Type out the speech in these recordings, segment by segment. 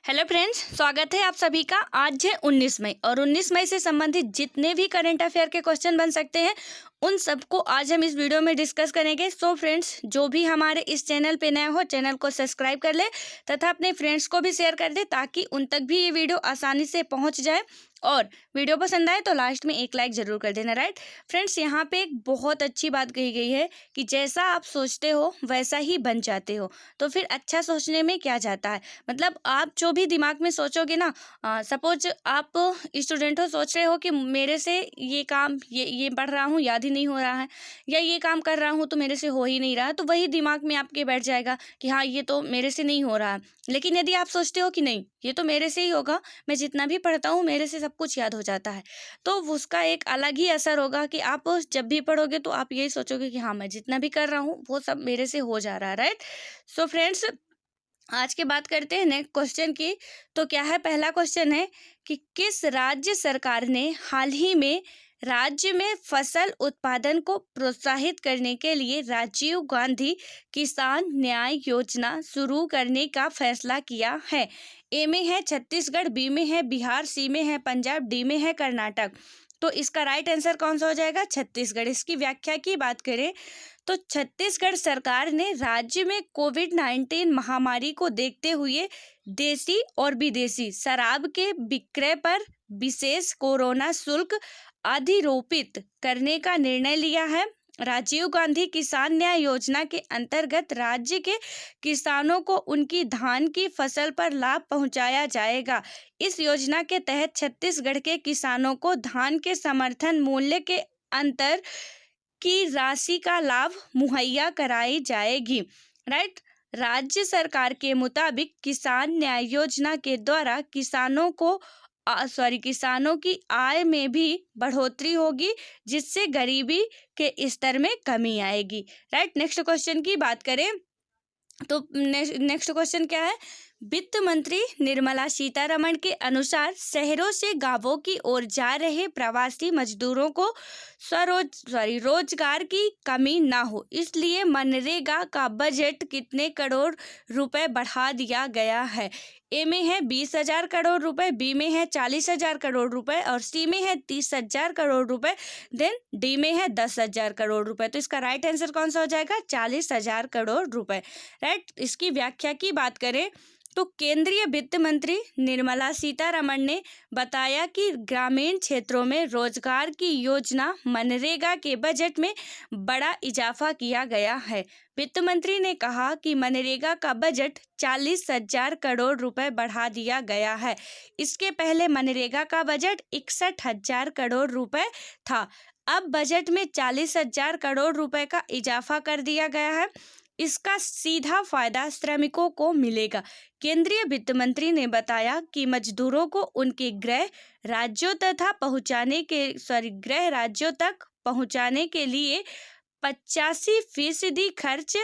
Hello friends, स्वागत है आप सभी का। आज है 19 मई और 19 मई से संबंधित जितने भी करंट अफेयर के क्वेश्चन बन सकते हैं उन सबको आज हम इस वीडियो में डिस्कस करेंगे। सो फ्रेंड्स, जो भी हमारे इस चैनल पे नया हो चैनल को सब्सक्राइब कर ले तथा अपने फ्रेंड्स को भी शेयर कर दे ताकि उन तक भी ये वीडियो आसानी से पहुंच जाए। और वीडियो पसंद आए तो लास्ट में एक लाइक जरूर कर देना। राइट फ्रेंड्स, यहाँ पे एक बहुत अच्छी बात कही गई है कि जैसा आप सोचते हो वैसा ही बन जाते हो। तो फिर अच्छा सोचने में क्या जाता है, मतलब आप जो भी दिमाग में सोचोगे ना, सपोज आप स्टूडेंट हो, सोच रहे हो कि मेरे से ये काम ये पढ़ रहा हूँ याद ही नहीं हो रहा है, या ये काम कर रहा हूँ तो मेरे से हो ही नहीं रहा, तो वही दिमाग में आपके बैठ जाएगा कि हाँ ये तो मेरे से नहीं हो रहा है। लेकिन यदि आप सोचते हो कि नहीं ये तो मेरे से ही होगा, मैं जितना भी पढ़ता हूँ मेरे से सब कुछ याद हो जाता है, तो उसका एक अलग ही असर होगा कि आप जब भी पढ़ोगे तो आप यही सोचोगे कि हाँ मैं जितना भी कर रहा हूँ वो सब मेरे से हो जा रहा है। राइट। सो फ्रेंड्स, आज के बात करते हैं नेक्स्ट क्वेश्चन की। तो क्या है, पहला क्वेश्चन है कि किस राज्य सरकार ने हाल ही में राज्य में फसल उत्पादन को प्रोत्साहित करने के लिए राजीव गांधी किसान न्याय योजना शुरू करने का फैसला किया है? ए में है छत्तीसगढ़, बी में है बिहार, सी में है पंजाब, डी में है कर्नाटक। तो इसका राइट आंसर कौन सा हो जाएगा? छत्तीसगढ़। इसकी व्याख्या की बात करें तो छत्तीसगढ़ सरकार ने राज्य में कोविड-19 महामारी को देखते हुए देसी और विदेशी शराब के विक्रय पर विशेष कोरोना शुल्क अधिरोपित करने का निर्णय लिया है। राजीव गांधी किसान न्याय योजना के अंतर्गत राज्य के किसानों को उनकी धान की फसल पर लाभ पहुंचाया जाएगा। इस योजना के तहत छत्तीसगढ़ के किसानों को धान के समर्थन मूल्य के अंतर की राशि का लाभ मुहैया कराई जाएगी। राइट। राज्य सरकार के मुताबिक किसान न्याय योजना के द्वारा किसानों की आय में भी बढ़ोतरी होगी, जिससे गरीबी के स्तर में कमी आएगी। राइट। नेक्स्ट क्वेश्चन की बात करें तो नेक्स्ट क्वेश्चन क्या है? वित्त मंत्री निर्मला सीतारमण के अनुसार शहरों से गांवों की ओर जा रहे प्रवासी मजदूरों को रोजगार की कमी ना हो, इसलिए मनरेगा का बजट कितने करोड़ रुपए बढ़ा दिया गया है? ए में है 20,000 करोड़ रुपए, बी में है 40,000 करोड़ रुपए और सी में है 30,000 करोड़ रुपए, देन डी में है 10,000 करोड़ रुपए। तो इसका राइट आंसर कौन सा हो जाएगा? 40,000 करोड़ रुपए। राइट। इसकी व्याख्या की बात करें तो केंद्रीय वित्त मंत्री निर्मला सीतारमण ने बताया कि ग्रामीण क्षेत्रों में रोजगार की योजना मनरेगा के बजट में बड़ा इजाफा किया गया है। वित्त मंत्री ने कहा कि मनरेगा का बजट 40,000 करोड़ रुपए बढ़ा दिया गया है। इसके पहले मनरेगा का बजट 61,000 करोड़ रुपए था। अब बजट में 40,000 करोड़ रुपए का इजाफा कर दिया गया है। इसका सीधा फायदा श्रमिकों को मिलेगा। केंद्रीय वित्त मंत्री ने बताया कि मजदूरों को उनके गृह राज्यों तक पहुंचाने के लिए 85% खर्च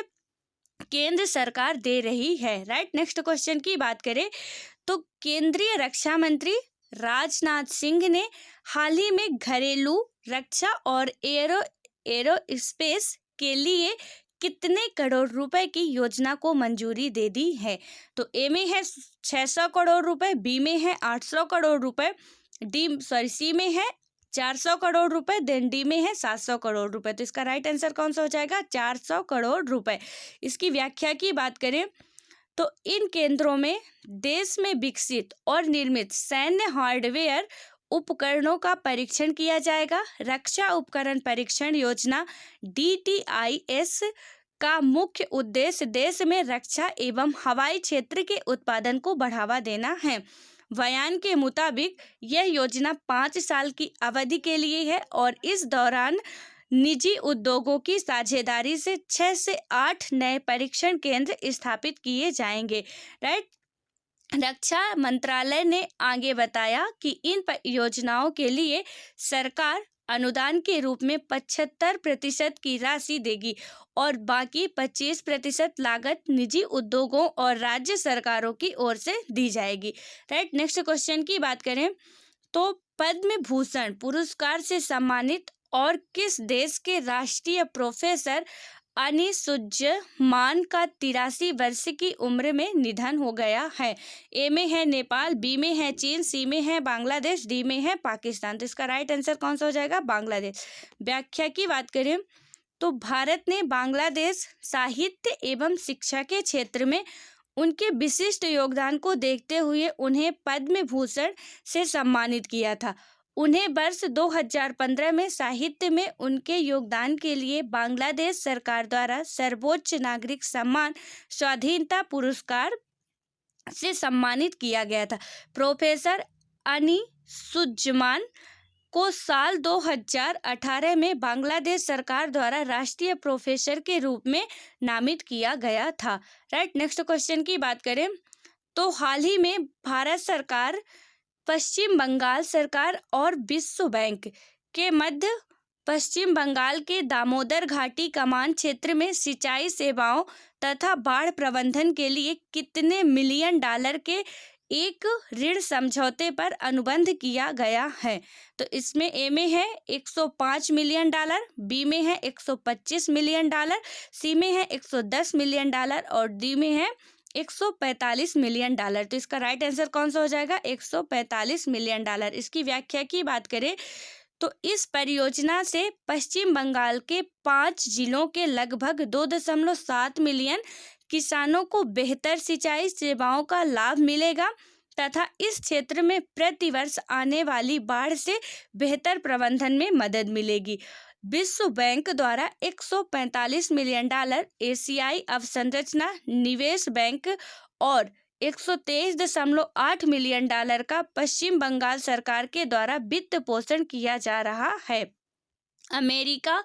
केंद्र सरकार दे रही है। राइट। नेक्स्ट क्वेश्चन की बात करें तो केंद्रीय रक्षा मंत्री राजनाथ सिंह ने हाल ही में घरेलू रक्षा और एरोस्पेस के लिए कितने करोड़ रुपए की योजना को मंजूरी दे दी है? तो ए में है 600 करोड़ रुपए, बी में है 800 करोड़ रुपए, सी में है 400 करोड़ रुपए, देन डी में है 700 करोड़ रुपए। तो इसका राइट आंसर कौन सा हो जाएगा? 400 करोड़ रुपए। इसकी व्याख्या की बात करें तो इन केंद्रों में देश में विकसित और निर्मित सैन्य हार्डवेयर उपकरणों का परीक्षण किया जाएगा। रक्षा उपकरण परीक्षण योजना DTIS का मुख्य उद्देश्य देश में रक्षा एवं हवाई क्षेत्र के उत्पादन को बढ़ावा देना है। बयान के मुताबिक यह योजना 5 साल की अवधि के लिए है और इस दौरान निजी उद्योगों की साझेदारी से 6 से 8 नए परीक्षण केंद्र स्थापित किए जाएंगे। राइट। रक्षा मंत्रालय ने आगे बताया कि इन योजनाओं के लिए सरकार अनुदान के रूप में 75% की राशि देगी और बाकी 25% लागत निजी उद्योगों और राज्य सरकारों की ओर से दी जाएगी। राइट। नेक्स्ट क्वेश्चन की बात करें तो पद्म भूषण पुरस्कार से सम्मानित और किस देश के राष्ट्रीय प्रोफेसर अनिसुज्जमान का 83 वर्ष की उम्र में निधन हो गया है। ए में है नेपाल, बी में है चीन, सी में है बांग्लादेश, डी में है पाकिस्तान। तो इसका राइट आंसर कौन सा हो जाएगा? बांग्लादेश। व्याख्या की बात करें तो भारत ने बांग्लादेश साहित्य एवं शिक्षा के क्षेत्र में उनके विशिष्ट योगदान को देखते हुए उन्हें पद्म भूषण से सम्मानित किया था। उन्हें वर्ष 2015 में साहित्य में उनके योगदान के लिए बांग्लादेश सरकार द्वारा सर्वोच्च नागरिक सम्मान स्वाधीनता पुरस्कार से सम्मानित किया गया था। प्रोफेसर अनिसुज्जमान को साल 2018 में बांग्लादेश सरकार द्वारा राष्ट्रीय प्रोफेसर के रूप में नामित किया गया था। राइट, नेक्स्ट क्वेश्चन की बात करें तो हाल ही में भारत सरकार, पश्चिम बंगाल सरकार और विश्व बैंक के मध्य पश्चिम बंगाल के दामोदर घाटी कमान क्षेत्र में सिंचाई सेवाओं तथा बाढ़ प्रबंधन के लिए कितने मिलियन डॉलर के एक ऋण समझौते पर अनुबंध किया गया है? तो इसमें ए में है 105 मिलियन डॉलर, बी में है 125 मिलियन डॉलर, सी में है 110 मिलियन डॉलर और डी में है 145 मिलियन डॉलर। तो इसका राइट आंसर कौन सा हो जाएगा? 145 मिलियन डॉलर। इसकी व्याख्या की बात करें तो इस परियोजना से पश्चिम बंगाल के 5 जिलों के लगभग 2.7 मिलियन किसानों को बेहतर सिंचाई सेवाओं का लाभ मिलेगा तथा इस क्षेत्र में प्रतिवर्ष आने वाली बाढ़ से बेहतर प्रबंधन में मदद मिलेगी। विश्व बैंक द्वारा 145 मिलियन डॉलर एशियाई अवसंरचना निवेश बैंक और 123.8 मिलियन डॉलर का पश्चिम बंगाल सरकार के द्वारा वित्त पोषण किया जा रहा है। अमेरिका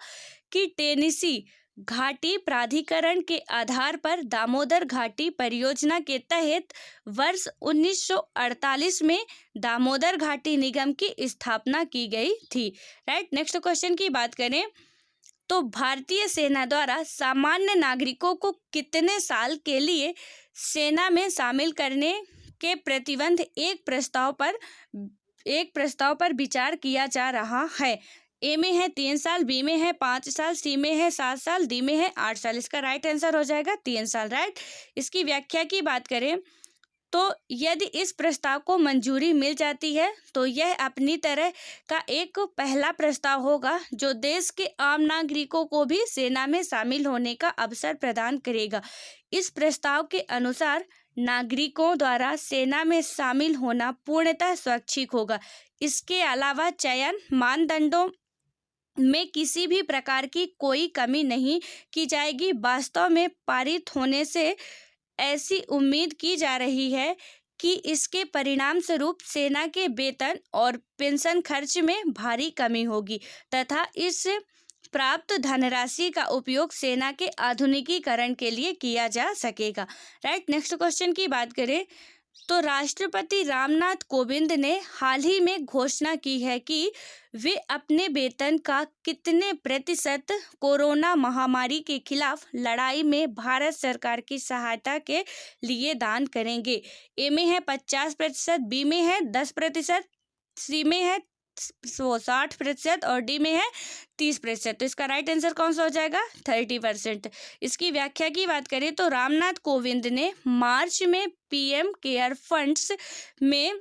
की टेनेसी घाटी प्राधिकरण के आधार पर दामोदर घाटी परियोजना के तहत वर्ष 1948 में दामोदर घाटी निगम की स्थापना की गई थी। राइट, नेक्स्ट क्वेश्चन की बात करें तो भारतीय सेना द्वारा सामान्य नागरिकों को कितने साल के लिए सेना में शामिल करने के प्रतिबंध एक प्रस्ताव पर विचार किया जा रहा है? ए में है 3 साल, बी में है 5 साल, सी में है 7 साल, डी में है 8 साल। इसका राइट आंसर हो जाएगा 3 साल। राइट, इसकी व्याख्या की बात करें तो यदि इस प्रस्ताव को मंजूरी मिल जाती है तो यह अपनी तरह का एक पहला प्रस्ताव होगा जो देश के आम नागरिकों को भी सेना में शामिल होने का अवसर प्रदान करेगा। इस प्रस्ताव के अनुसार नागरिकों द्वारा सेना में शामिल होना पूर्णतः स्वैच्छिक होगा। इसके अलावा चयन मानदंडों में किसी भी प्रकार की कोई कमी नहीं की जाएगी। वास्तव में पारित होने से ऐसी उम्मीद की जा रही है कि इसके परिणाम स्वरूप सेना के वेतन और पेंशन खर्च में भारी कमी होगी तथा इस प्राप्त धनराशि का उपयोग सेना के आधुनिकीकरण के लिए किया जा सकेगा। राइट, नेक्स्ट क्वेश्चन की बात करें तो राष्ट्रपति रामनाथ कोविंद ने हाल ही में घोषणा की है कि वे अपने वेतन का कितने प्रतिशत कोरोना महामारी के खिलाफ लड़ाई में भारत सरकार की सहायता के लिए दान करेंगे। ए में है 50%, बी में है 10%, सी में है 60% और डी में है 30%। तो इसका राइट आंसर कौन सा हो जाएगा? 30%। इसकी व्याख्या की बात करें तो रामनाथ कोविंद ने मार्च में पीएम केयर फंड्स में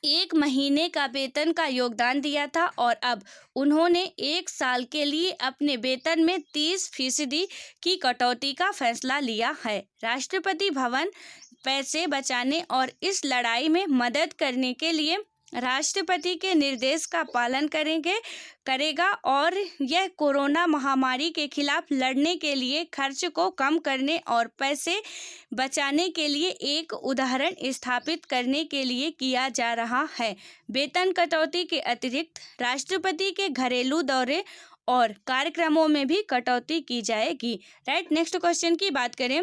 1 महीने का वेतन का योगदान दिया था और अब उन्होंने 1 साल के लिए अपने वेतन में 30% की कटौती का फैसला लिया है। राष्ट्रपति भवन पैसे बचाने और इस लड़ाई में मदद करने के लिए राष्ट्रपति के निर्देश का पालन करेगा और यह कोरोना महामारी के खिलाफ लड़ने के लिए खर्च को कम करने और पैसे बचाने के लिए एक उदाहरण स्थापित करने के लिए किया जा रहा है। वेतन कटौती के अतिरिक्त राष्ट्रपति के घरेलू दौरे और कार्यक्रमों में भी कटौती की जाएगी। राइट, नेक्स्ट क्वेश्चन की बात करें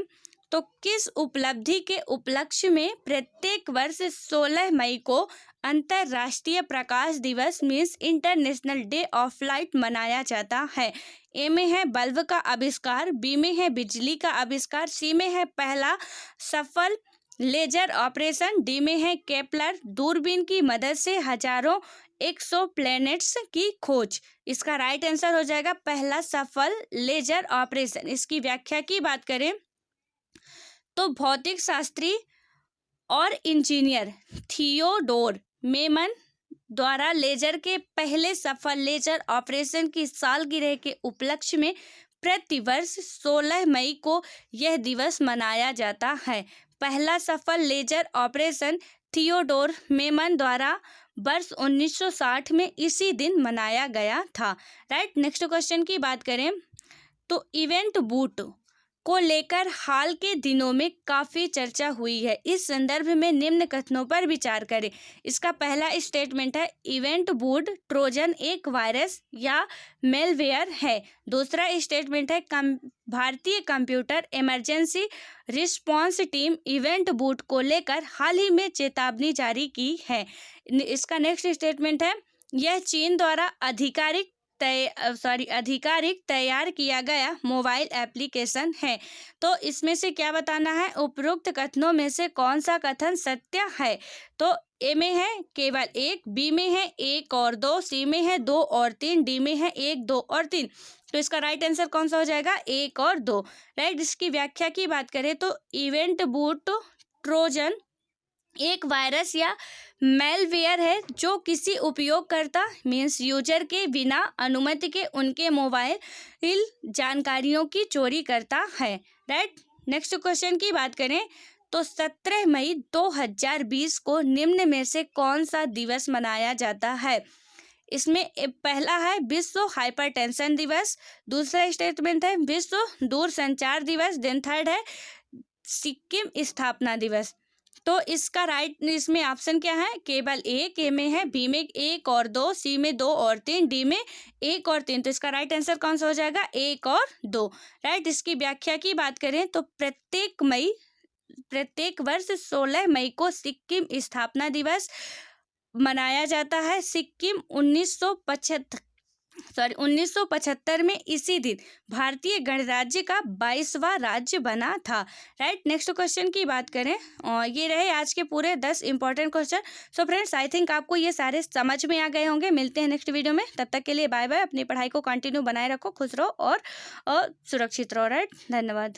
तो किस उपलब्धि के उपलक्ष्य में प्रत्येक वर्ष 16 मई को अंतर्राष्ट्रीय प्रकाश दिवस means international day of light मनाया जाता है? ए में है बल्ब का आविष्कार, बी में है बिजली का आविष्कार, सी में है पहला सफल लेजर ऑपरेशन, डी में है केपलर दूरबीन की मदद से हजारों एक्सो प्लैनेट्स की खोज। इसका राइट आंसर हो जाएगा पहला सफल लेजर ऑपरेशन। इसकी व्याख्या की बात करें तो भौतिक शास्त्री और इंजीनियर थियोडोर मेमन द्वारा लेजर के पहले सफल लेजर ऑपरेशन की सालगिरह के उपलक्ष्य में प्रतिवर्ष 16 मई को यह दिवस मनाया जाता है। पहला सफल लेजर ऑपरेशन थियोडोर मेमन द्वारा वर्ष 1960 में इसी दिन मनाया गया था। राइट, नेक्स्ट क्वेश्चन की बात करें तो इवेंट बूट को लेकर हाल के दिनों में काफ़ी चर्चा हुई है। इस संदर्भ में निम्न कथनों पर विचार करें। इसका पहला स्टेटमेंट है इवेंट बूट ट्रोजन एक वायरस या मेलवेयर है। दूसरा स्टेटमेंट है भारतीय computer emergency response team event boot को लेकर हाल ही में चेतावनी जारी की है। इसका नेक्स्ट स्टेटमेंट है यह चीन द्वारा आधिकारिक तैयार किया गया मोबाइल एप्लीकेशन है। तो इसमें से क्या बताना है, उपरोक्त कथनों में से कौन सा कथन सत्य है। तो ए में है केवल एक, बी में है एक और दो, सी में है दो और तीन, डी में है एक, दो और तीन। तो इसका राइट आंसर कौन सा हो जाएगा, एक और दो। राइट, इसकी व्याख्या की बात करें तो इवेंट बूट ट्रोजन एक वायरस या मेलवेयर है जो किसी उपयोगकर्ता मीन्स यूजर के बिना अनुमति के उनके मोबाइल जानकारियों की चोरी करता है। राइट, नेक्स्ट क्वेश्चन की बात करें तो 17 मई 2020 को निम्न में से कौन सा दिवस मनाया जाता है। इसमें पहला है विश्व हाइपरटेंशन दिवस, दूसरा स्टेटमेंट है विश्व दूरसंचार दिवस, देन थर्ड है सिक्किम स्थापना दिवस। तो इसका राइट इसमें ऑप्शन क्या है, केवल एक, ए में है, बी में एक और दो, सी में दो और तीन, डी में एक और तीन। तो इसका राइट आंसर कौन सा हो जाएगा, एक और दो। राइट, इसकी व्याख्या की बात करें तो प्रत्येक वर्ष 16 मई को सिक्किम स्थापना दिवस मनाया जाता है। सिक्किम 1975 में इसी दिन भारतीय गणराज्य का 22वां राज्य बना था। राइट, नेक्स्ट क्वेश्चन की बात करें और ये रहे आज के पूरे 10 important question. So friends, I think आपको ये सारे समझ में आ गए होंगे। मिलते हैं नेक्स्ट वीडियो में, तब तक के लिए बाय बाय। अपनी पढ़ाई को कंटिन्यू बनाए रखो, खुश रहो और सुरक्षित रहो। राइट, धन्यवाद।